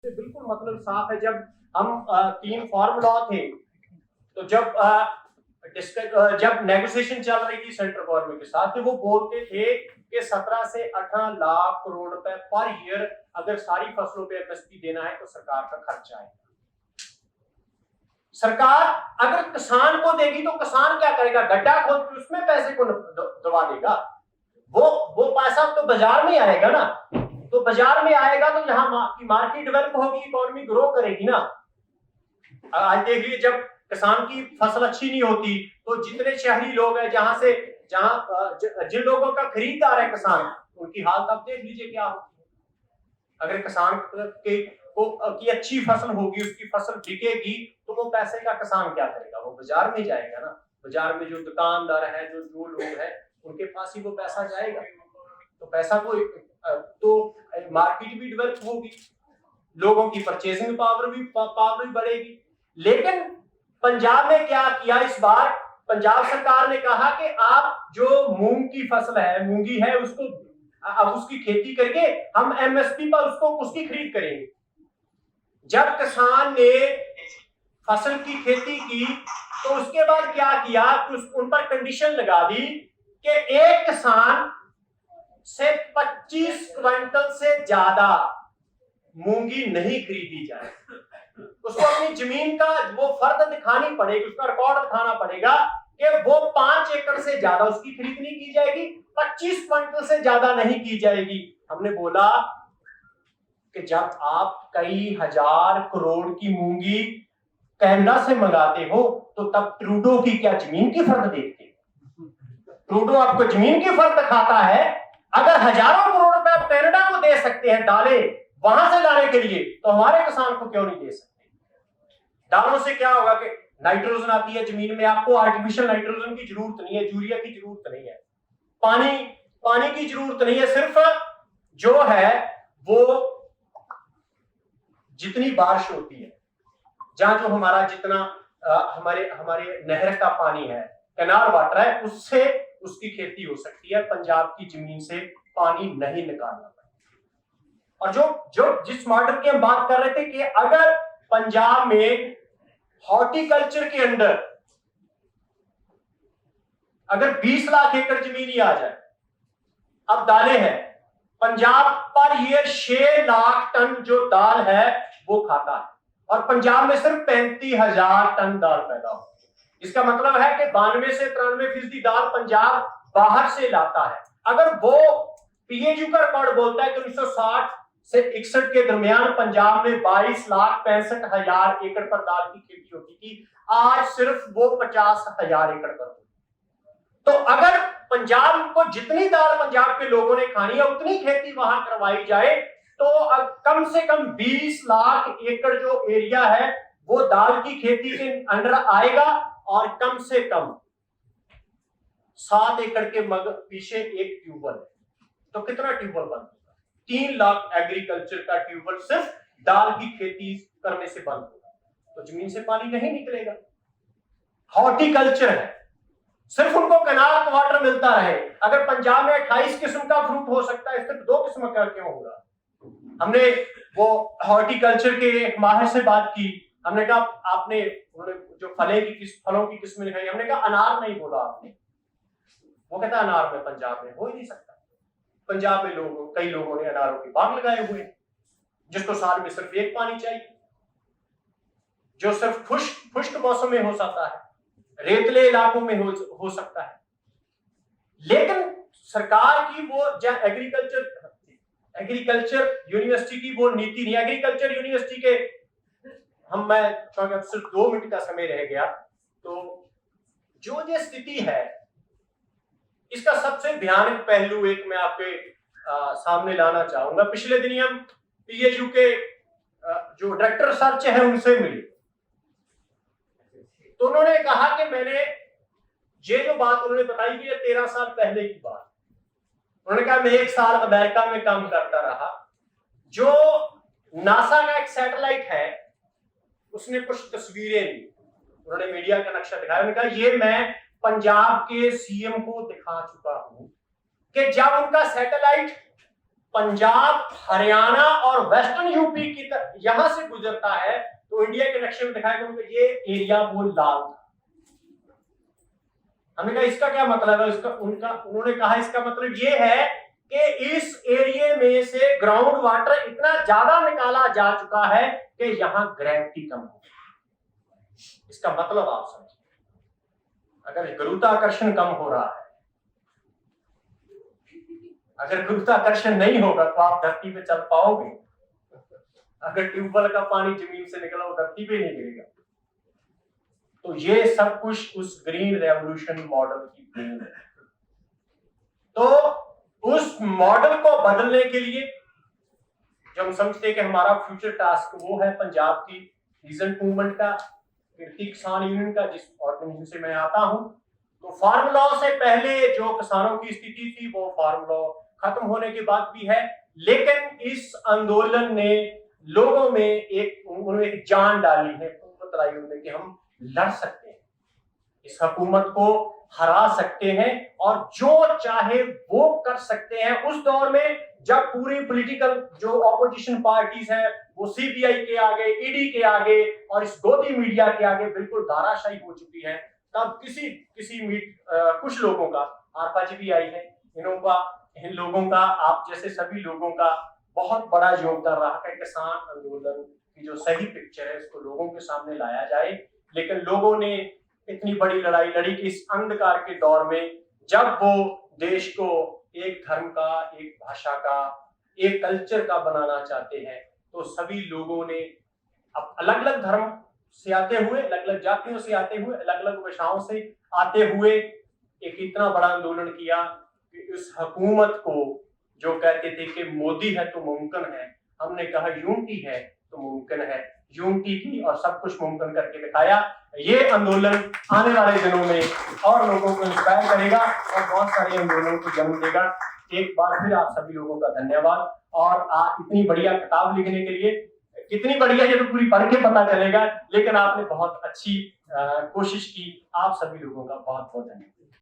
बिल्कुल मतलब साफ है। जब हम 3 फॉर्म लॉ थे, तो जब नेगोशिएशन चल रही थी सेंट्रल गवर्नमेंट के साथ, तो वो बोलते थे कि 17 से 18 लाख करोड़ रुपए पर ईयर अगर सारी फसलों पे एमएसपी देना है तो सरकार का खर्चा है। सरकार अगर किसान को देगी तो किसान क्या करेगा? गड्ढा खोद के उसमें पैसे को दबा देगा। वो पैसा तो बाजार में आएगा ना, तो बाजार में आएगा तो यहाँ की मार्केट डेवलप होगी, इकोनॉमी ग्रो करेगी ना। आज देखिए, जब किसान की फसल अच्छी नहीं होती तो जितने शहरी लोग हैं, जिन लोगों का खरीदार है किसान, उनकी हालत आप देख लीजिए क्या होती है। अगर किसान की अच्छी फसल होगी, उसकी फसल बिकेगी, तो वो पैसे का किसान क्या करेगा? वो बाजार में जाएगा ना। बाजार में जो दुकानदार है, जो लोग हैं, उनके पास ही वो पैसा जाएगा। तो पैसा तो मार्केट भी डेवलप होगी, लोगों की परचेसिंग पावर भी बढ़ेगी। लेकिन पंजाब में क्या किया इस बार? पंजाब सरकार ने कहा कि आप जो मूंग की फसल है, मूंगी है, उसको अब उसकी खेती करके हम एमएसपी पर उसकी खरीद करेंगे। जब किसान ने फसल की खेती की तो उसके बाद क्या किया? उन पर कंडीशन लगा दी कि एक किसान से 25 क्विंटल से ज्यादा मूंगी नहीं खरीदी जाए। उसको अपनी जमीन का वो फर्द दिखानी पड़ेगी, उसका रिकॉर्ड दिखाना पड़ेगा कि वो 5 एकड़ से ज्यादा उसकी खरीद नहीं की जाएगी, 25 क्विंटल से ज्यादा नहीं की जाएगी। हमने बोला कि जब आप कई हजार करोड़ की मूंगी कनाडा से मंगाते हो, तो तब ट्रूडो की क्या जमीन की फर्द देखते? ट्रूडो आपको जमीन की फर्द दिखाता है। अगर हजारों करोड़ रुपए आप कनाडा को दे सकते हैं दालें वहां से लाने के लिए, तो हमारे किसान को क्यों नहीं दे सकते? दालों से क्या होगा कि नाइट्रोजन आती है जमीन में, आपको आर्टिफिशियल नाइट्रोजन की जरूरत नहीं है, यूरिया की जरूरत नहीं है, पानी की जरूरत नहीं है। सिर्फ जो है वो जितनी बारिश होती है, जहां जो हमारा जितना हमारे नहर का पानी है, कैनाल वाटर है, उससे उसकी खेती हो सकती है। पंजाब की जमीन से पानी नहीं निकालना पड़ेगा। और जिस मॉडल की हम बात कर रहे थे कि अगर पंजाब में हॉर्टिकल्चर के अंदर अगर 20 लाख एकड़ जमीन ही आ जाए, अब दालें हैं, Punjab per year 6 lakh ton जो दाल है वो खाता है, और पंजाब में सिर्फ 35,000 टन दाल पैदा होती है। इसका मतलब है कि 92 से 93% दाल पंजाब बाहर से लाता है। अगर वो पीएचयू का रिकॉर्ड बोलता है कि 1960 से 61 के दरमियान पंजाब में 22,65,000 एकड़ पर दाल की खेती होती थी, आज सिर्फ वो 50,000 एकड़ पर। तो अगर पंजाब को जितनी दाल पंजाब के लोगों ने खानी है उतनी खेती वहां करवाई जाए, तो कम से कम 20 लाख एकड़ जो एरिया है वो दाल की खेती के अंडर आएगा, और कम से कम 7 एकड़ के पीछे एक ट्यूबवेल है। तो कितना ट्यूबवेल बंद होगा? 3 लाख एग्रीकल्चर का ट्यूबवेल सिर्फ दाल की खेती करने से बंद होगा। तो जमीन से पानी नहीं निकलेगा। हॉर्टिकल्चर है, सिर्फ उनको कैनाल का वाटर मिलता रहे। अगर पंजाब में 28 किस्म का फ्रूट हो सकता है, सिर्फ 2 किस्म का क्यों होगा? हमने वो हॉर्टिकल्चर के एक माहिर से बात की। हमने कहा आपने जो फलों की किस्में लिखाई, हमने कहा अनार नहीं बोला आपने। वो कहता अनार में पंजाब में हो ही नहीं सकता। पंजाब में कई लोगों ने अनारों के बाग लगाए हुए, जिसको साल में सिर्फ एक पानी चाहिए, जो सिर्फ खुश्क मौसम में हो सकता है, रेतले इलाकों में हो सकता है। लेकिन सरकार की वो एग्रीकल्चर यूनिवर्सिटी की वो नीति नहीं। एग्रीकल्चर यूनिवर्सिटी के मैं सिर्फ 2 मिनट का समय रह गया। तो जो ये स्थिति है, इसका सबसे भयानक पहलू एक मैं आपके सामने लाना चाहूंगा। पिछले दिन हम पीएचयू के जो डायरेक्टर रिसर्च है उनसे मिले, तो उन्होंने कहा कि मैंने ये जो बात उन्होंने बताई कि 13 साल पहले की बात। उन्होंने कहा मैं 1 साल अमेरिका में काम करता रहा, जो नासा का एक सैटेलाइट है उसने कुछ तस्वीरें ली, उन्होंने मीडिया का नक्शा दिखाया। उन्होंने कहा ये मैं पंजाब के सीएम को दिखा चुका हूं कि जब उनका सैटेलाइट पंजाब, हरियाणा और वेस्टर्न यूपी की यहां से गुजरता है तो इंडिया के नक्शे में दिखाया गया ये एरिया वो लाल था। हमने कहा इसका क्या मतलब है, उन्होंने कहा इसका मतलब ये है कि इस एरिया में से ग्राउंड वाटर इतना ज्यादा निकाला जा चुका है कि यहां ग्रेविटी कम हो। इसका मतलब आप समझिए, अगर गुरुत्वाकर्षण कम हो रहा है, अगर गुरुत्वाकर्षण नहीं होगा तो आप धरती पे चल पाओगे? अगर ट्यूबवेल का पानी जमीन से निकला वो धरती पे नहीं गिरेगा। तो ये सब कुछ उस ग्रीन रेवोल्यूशन मॉडल की देन है। तो उस मॉडल को बदलने के लिए जब हम समझते हैं कि हमारा फ्यूचर टास्क वो है पंजाब की रीजन मूवमेंट का, कीर्ति किसान यूनियन का, जिस ऑर्गेनाइजेशन से मैं आता हूं, तो फार्म लॉ से पहले जो किसानों की स्थिति थी वो फार्म लॉ खत्म होने के बाद भी है, लेकिन इस आंदोलन ने लोगों में एक जान डाली है, कुव्वत लाई उनमें कि हम लड़ सकते हैं, इस हुकूमत को हरा सकते हैं और जो चाहे वो कर सकते हैं। उस दौर में जब पूरी पॉलिटिकल जो ऑपोजिशन पार्टीज है वो सीबीआई के आगे, ईडी के आगे और इस गोदी मीडिया के आगे बिल्कुल धाराशायी हो चुकी है, तब कुछ लोगों का, आरपा जी भी आई है, इन लोगों का, आप जैसे सभी लोगों का बहुत बड़ा योगदान रहा है किसान आंदोलन की जो सही पिक्चर है उसको लोगों के सामने लाया जाए। लेकिन लोगों ने इतनी बड़ी लड़ाई लड़ी कि इस अंधकार के दौर में जब वो देश को एक धर्म का, एक भाषा का, एक कल्चर का बनाना चाहते हैं, तो सभी लोगों ने अब अलग अलग धर्म से आते हुए, अलग अलग जातियों से आते हुए, अलग अलग भाषाओं से आते हुए एक इतना बड़ा आंदोलन किया कि उस हुकूमत को जो कहते थे कि मोदी है तो मुमकिन है, हमने कहा यूनिटी है तो मुमकिन है, यूनिटी की और सब कुछ मुमकिन करके दिखाया। ये आंदोलन आने वाले दिनों में और लोगों को इंस्पायर करेगा और बहुत सारे आंदोलनों को जन्म देगा। एक बार फिर आप सभी लोगों का धन्यवाद, और इतनी बढ़िया किताब लिखने के लिए, कितनी बढ़िया ये तो पूरी पढ़ के पता चलेगा, लेकिन आपने बहुत अच्छी कोशिश की। आप सभी लोगों का बहुत बहुत धन्यवाद।